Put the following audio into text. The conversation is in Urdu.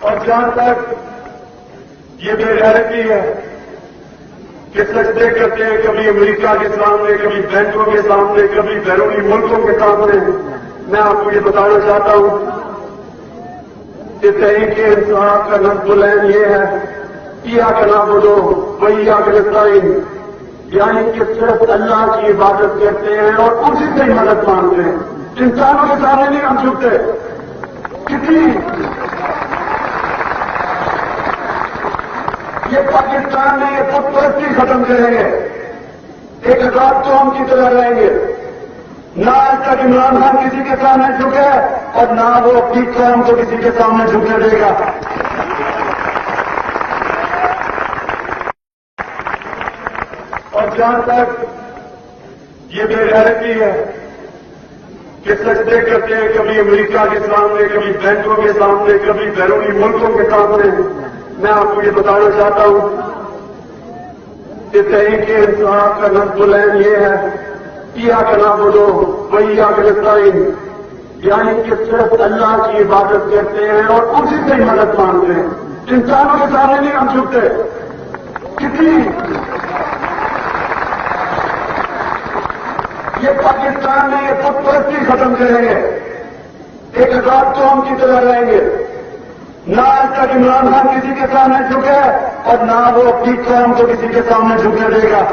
اور جہاں تک یہ بے غیرتی ہے کہ سجدے کرتے ہیں کبھی امریکہ کے سامنے، کبھی بینکوں کے سامنے، کبھی بیرونی ملکوں کے سامنے، میں آپ کو یہ بتانا چاہتا ہوں کہ تحریک انصاف کا نصب العین یہ ہے کیا کرنا بولو وہی آگرستائی، یعنی کہ صرف اللہ کی عبادت کرتے ہیں اور اسی سے ہی مدد مانگتے ہیں، انسانوں کے سامنے نہیں ہم جھکتے۔ کتنی یہ پاکستان میں یہ خود پرستی ختم کریں گے، ایک آزاد قوم کی طرح رہیں گے، نہ آج تک عمران خان کسی کے سامنے جھکے اور نہ وہ اپنی قوم کو کسی کے سامنے جھکنے دے گا۔ اور جہاں تک یہ بے غیرتی ہے کہ سجدے کرتے ہیں کبھی امریکہ کے سامنے، کبھی بینکوں کے سامنے، کبھی بیرونی ملکوں کے سامنے، میں آپ کو یہ بتانا چاہتا ہوں کہ تحریک انصاف کا نصب العین یہ ہے کیا کرنا بولو وہی آگرستائی، یعنی کہ صرف اللہ کی عبادت کرتے ہیں اور اسی سے ہی مدد مانگتے ہیں، انسانوں کے سامنے نہیں ہم جھکتے۔ کتنی یہ پاکستان میں یہ خود پرستی ختم کریں گے، ایک آزاد قوم کی طرح رہیں گے، نہ آج تک عمران خان کسی کے سامنے جھکے اور نہ وہ اپنی قوم کو کسی کے سامنے جھکنے دے گا۔